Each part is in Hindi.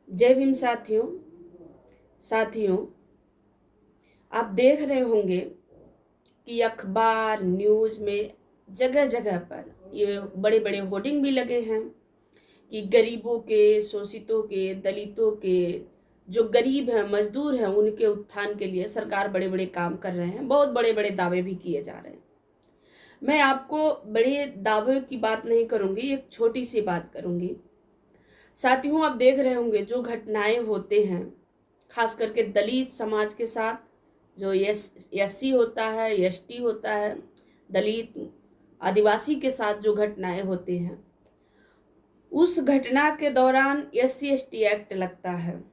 जय भीम साथियों, आप देख रहे होंगे कि अखबार न्यूज़ में जगह जगह पर ये बड़े बड़े होर्डिंग भी लगे हैं कि गरीबों के, शोषितों के, दलितों के, जो गरीब हैं, मजदूर हैं, उनके उत्थान के लिए सरकार बड़े बड़े काम कर रहे हैं। बहुत बड़े बड़े दावे भी किए जा रहे हैं। मैं आपको बड़े दावे की बात नहीं करूंगी, एक छोटी सी बात करूंगी। साथियों, आप देख रहे होंगे जो घटनाएं होते हैं, खास करके दलित समाज के साथ, जो एससी होता है, एसटी होता है, दलित आदिवासी के साथ जो घटनाएं होती हैं, उस घटना के दौरान एससी एसटी एक्ट लगता है।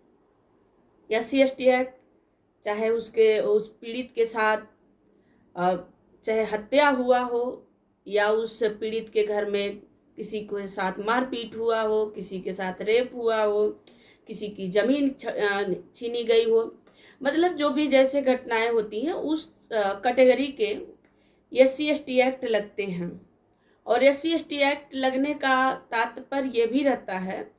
एससी एसटी एक्ट चाहे उस पीड़ित के साथ चाहे हत्या हुआ हो, या उस पीड़ित के घर में किसी के साथ मारपीट हुआ हो, किसी के साथ रेप हुआ हो, किसी की जमीन छीनी गई हो, मतलब जो भी जैसे घटनाएं होती हैं उस कैटेगरी के एससी एसटी एक्ट लगते हैं। और एससी एसटी एक्ट लगने का तात्पर्य ये भी रहता है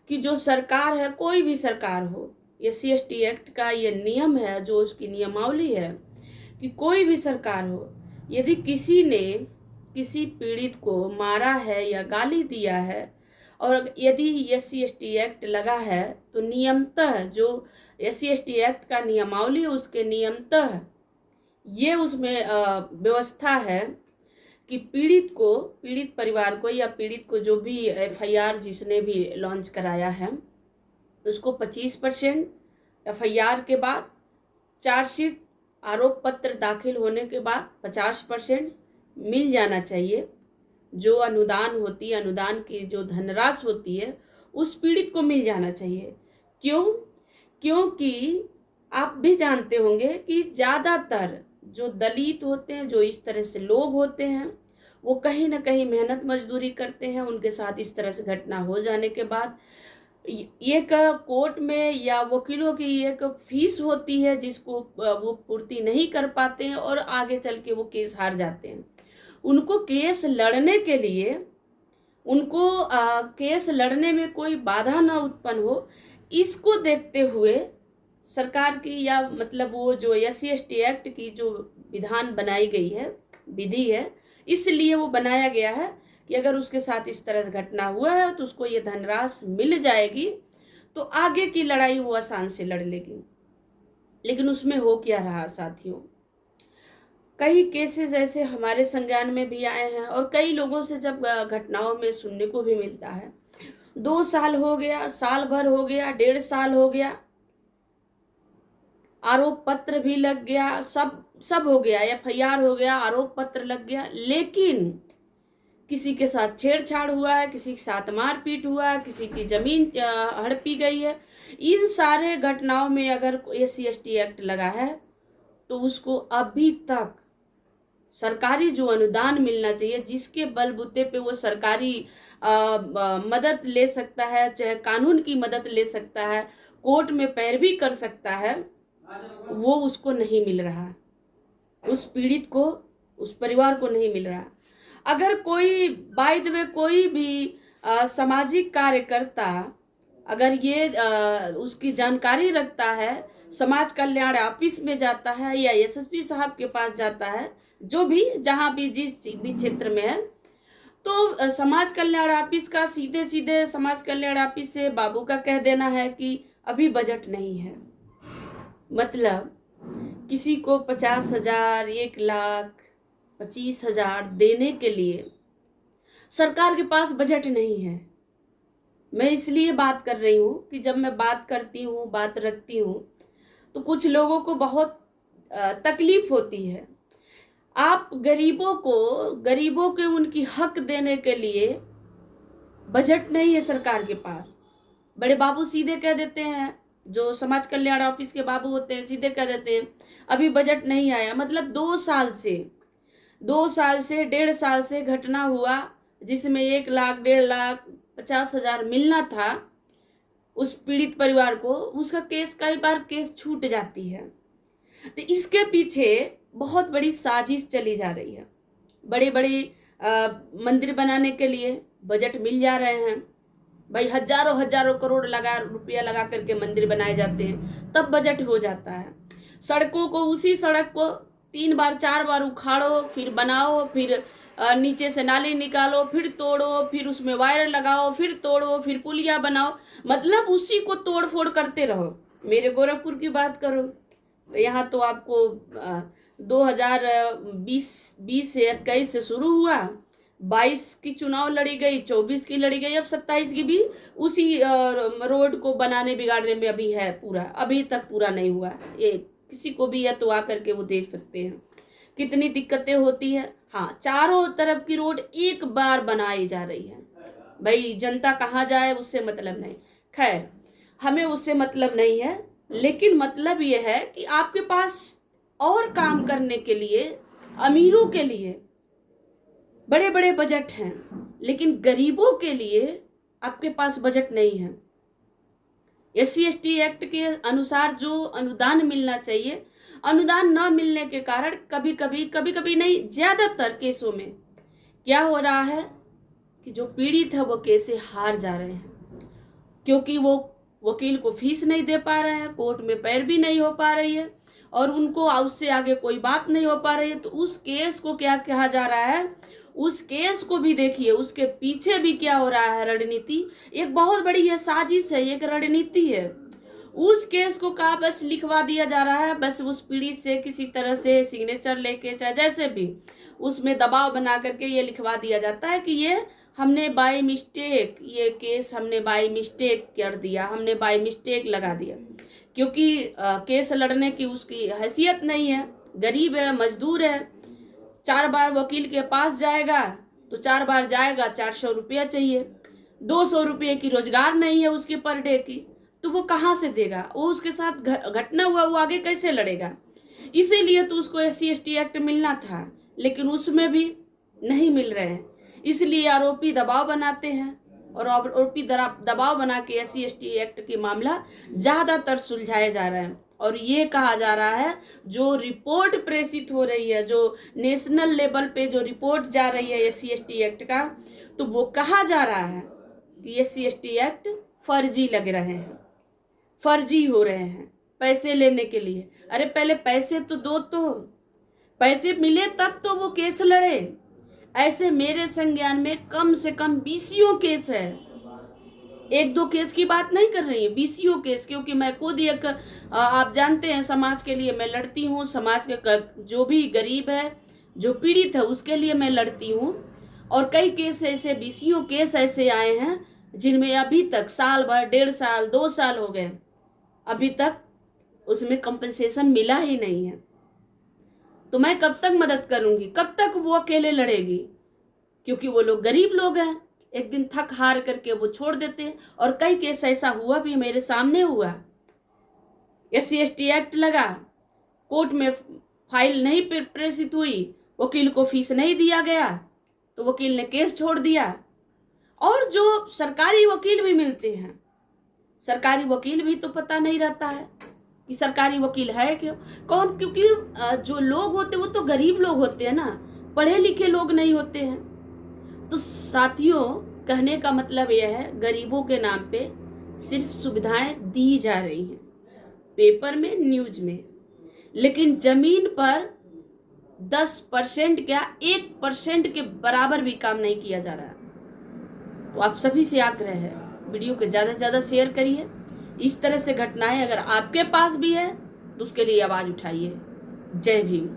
कि जो सरकार है, कोई भी सरकार हो, एससी एसटी एक्ट का ये नियम है, जो उसकी नियमावली है कि कोई भी सरकार हो, यदि किसी ने किसी पीड़ित को मारा है या गाली दिया है, और यदि एससी एसटी एक्ट लगा है, तो नियमतः जो एससी एसटी एक्ट का नियमावली है, उसके नियमतः ये उसमें व्यवस्था है कि पीड़ित परिवार को या पीड़ित को जो भी एफआईआर जिसने भी लॉन्च कराया है, उसको 25% एफआईआर के बाद, चार्जशीट आरोप पत्र दाखिल होने के बाद 50% मिल जाना चाहिए। जो अनुदान की जो धनराशि होती है, उस पीड़ित को मिल जाना चाहिए। क्यों? क्योंकि आप भी जानते होंगे कि ज़्यादातर जो दलित होते हैं, जो इस तरह से लोग होते हैं, वो कहीं ना कहीं मेहनत मजदूरी करते हैं। उनके साथ इस तरह से घटना हो जाने के बाद एक कोर्ट में या वकीलों की एक फीस होती है, जिसको वो पूर्ति नहीं कर पाते हैं और आगे चल के वो केस हार जाते हैं। उनको केस लड़ने के लिए, उनको केस लड़ने में कोई बाधा ना उत्पन्न हो, इसको देखते हुए सरकार की, या मतलब वो जो एससी एसटी एक्ट की जो विधान बनाई गई है, विधि है, इसलिए वो बनाया गया है कि अगर उसके साथ इस तरह से घटना हुआ है तो उसको ये धनराशि मिल जाएगी, तो आगे की लड़ाई वो आसान से लड़ लेगी। लेकिन उसमें हो क्या रहा साथियों, कई केसेस ऐसे हमारे संज्ञान में भी आए हैं, और कई लोगों से जब घटनाओं में सुनने को भी मिलता है, 2 साल हो गया, साल भर हो गया, 1.5 साल हो गया, आरोप पत्र भी लग गया, सब हो गया, एफआईआर हो गया, आरोप पत्र लग गया, लेकिन किसी के साथ छेड़छाड़ हुआ है, किसी के साथ मारपीट हुआ है, किसी की जमीन हड़पी गई है, इन सारे घटनाओं में अगर एससी एसटी एक्ट लगा है, तो उसको अभी तक सरकारी जो अनुदान मिलना चाहिए, जिसके बलबूते पे वो सरकारी मदद ले सकता है, चाहे कानून की मदद ले सकता है, कोर्ट में पैरवी कर सकता है, वो उसको नहीं मिल रहा। उस पीड़ित को, उस परिवार को नहीं मिल रहा। अगर कोई बाय द वे कोई भी सामाजिक कार्यकर्ता अगर ये उसकी जानकारी रखता है, समाज कल्याण ऑफिस में जाता है या एसएसपी साहब के पास जाता है, जो भी जहाँ भी जिस भी क्षेत्र में है, तो समाज कल्याण ऑफिस का सीधे सीधे समाज कल्याण ऑफिस से बाबू का कह देना है कि अभी बजट नहीं है। मतलब किसी को 50,000, 1,00,000, 25,000 देने के लिए सरकार के पास बजट नहीं है। मैं इसलिए बात कर रही हूँ कि जब मैं बात करती हूँ, बात रखती हूँ, तो कुछ लोगों को बहुत तकलीफ होती है। आप गरीबों के उनकी हक देने के लिए बजट नहीं है सरकार के पास। बड़े बाबू सीधे कह देते हैं, जो समाज कल्याण ऑफिस के बाबू होते हैं, सीधे कह देते हैं अभी बजट नहीं आया। मतलब 2 साल से 1.5 साल से घटना हुआ, जिसमें 1,00,000, 1.5 लाख, 50,000 मिलना था उस पीड़ित परिवार को, उसका केस कई बार केस छूट जाती है। तो इसके पीछे बहुत बड़ी साजिश चली जा रही है। बड़े बड़े मंदिर बनाने के लिए बजट मिल जा रहे हैं, भाई हजारों हजारों करोड़ रुपया लगा करके मंदिर बनाए जाते हैं, तब बजट हो जाता है। सड़कों को, उसी सड़क को 3 बार 4 बार उखाड़ो, फिर बनाओ, फिर नीचे से नाली निकालो, फिर तोड़ो, फिर उसमें वायर लगाओ, फिर तोड़ो, फिर पुलिया बनाओ, मतलब उसी को तोड़ फोड़ करते रहो। मेरे गोरखपुर की बात करो तो यहाँ तो आपको 2020 से 21 से शुरू हुआ, 22 की चुनाव लड़ी गई, 24 की लड़ी गई, अब 27 की भी उसी रोड को बनाने बिगाड़ने में अभी है, पूरा अभी तक पूरा नहीं हुआ। ये किसी को भी है तो आकर के वो देख सकते हैं कितनी दिक्कतें होती है। हाँ, चारों तरफ की रोड एक बार बनाई जा रही है, भाई जनता कहाँ जाए उससे मतलब नहीं। खैर, हमें उससे मतलब नहीं है, लेकिन मतलब ये है कि आपके पास और काम करने के लिए, अमीरों के लिए बड़े बड़े बजट हैं, लेकिन गरीबों के लिए आपके पास बजट नहीं है। SC/ST एक्ट के अनुसार जो अनुदान मिलना चाहिए, अनुदान न मिलने के कारण कभी कभी नहीं, ज्यादातर केसों में क्या हो रहा है कि जो पीड़ित है वो केसें हार जा रहे हैं, क्योंकि वो वकील को फीस नहीं दे पा रहे हैं, कोर्ट में पैर भी नहीं हो पा रही है, और उनको उससे आगे कोई बात नहीं हो पा रही है। तो उस केस को क्या कहा जा रहा है, उस केस को भी देखिए, उसके पीछे भी क्या हो रहा है, रणनीति। एक बहुत बड़ी है साजिश है, एक रणनीति है। उस केस को कहा बस लिखवा दिया जा रहा है, बस उस पीड़ित से किसी तरह से सिग्नेचर लेके, चाहे जैसे भी उसमें दबाव बना करके ये लिखवा दिया जाता है कि ये हमने बाय मिस्टेक, ये केस हमने बाय मिस्टेक कर दिया, हमने बाय मिस्टेक लगा दिया, क्योंकि केस लड़ने की उसकी हैसियत नहीं है, गरीब है, मजदूर है। 4 बार वकील के पास जाएगा तो 4 बार जाएगा, 400 रुपया चाहिए, 200 रुपये की रोजगार नहीं है उसकी पर डे की, तो वो कहाँ से देगा? वो उसके साथ घटना हुआ, वो आगे कैसे लड़ेगा? इसीलिए तो उसको SC/ST एक्ट मिलना था, लेकिन उसमें भी नहीं मिल रहे हैं। इसलिए आरोपी दबाव बनाते हैं, और आरोपी दबाव बना के SC/ST एक्ट की मामला ज्यादातर सुलझाया जा रहा है। और ये कहा जा रहा है, जो रिपोर्ट प्रेषित हो रही है, जो नेशनल लेवल पे जो रिपोर्ट जा रही है SC/ST एक्ट का, तो वो कहा जा रहा है कि SC/ST एक्ट फर्जी लग रहे हैं, फर्जी हो रहे हैं पैसे लेने के लिए। अरे पहले पैसे तो दो, तो पैसे मिले तब तो वो केस लड़े। ऐसे मेरे संज्ञान में कम से कम 20 केस है, 1-2 केस की बात नहीं कर रही है, 20 केस। क्योंकि मैं खुद एक आप जानते हैं, समाज के लिए मैं लड़ती हूँ, समाज के जो भी गरीब है, जो पीड़ित है, उसके लिए मैं लड़ती हूँ। और कई केस ऐसे, 20 केस ऐसे आए हैं जिनमें अभी तक साल भर, 1.5 साल, 2 साल हो गए, अभी तक उसमें कंपनसेशन मिला ही नहीं है। तो मैं कब तक मदद करूंगी, कब तक वो अकेले लड़ेगी? क्योंकि वो लोग गरीब लोग हैं, एक दिन थक हार करके वो छोड़ देते हैं। और कई केस ऐसा हुआ भी, मेरे सामने हुआ, SC/ST एक्ट लगा, कोर्ट में फाइल नहीं प्रेषित हुई, वकील को फीस नहीं दिया गया, तो वकील ने केस छोड़ दिया। और जो सरकारी वकील भी मिलते हैं, सरकारी वकील भी तो पता नहीं रहता है कि सरकारी वकील है क्यों, कौन, क्योंकि जो लोग होते हैं वो तो गरीब लोग होते हैं ना, पढ़े लिखे लोग नहीं होते हैं। तो साथियों, कहने का मतलब यह है, गरीबों के नाम पे सिर्फ सुविधाएं दी जा रही हैं, पेपर में, न्यूज में, लेकिन जमीन पर 10% क्या 1% के बराबर भी काम नहीं किया जा रहा। तो आप सभी से आग्रह है, वीडियो को ज़्यादा से ज़्यादा शेयर करिए। इस तरह से घटनाएं अगर आपके पास भी है तो उसके लिए आवाज़ उठाइए। जय भीम।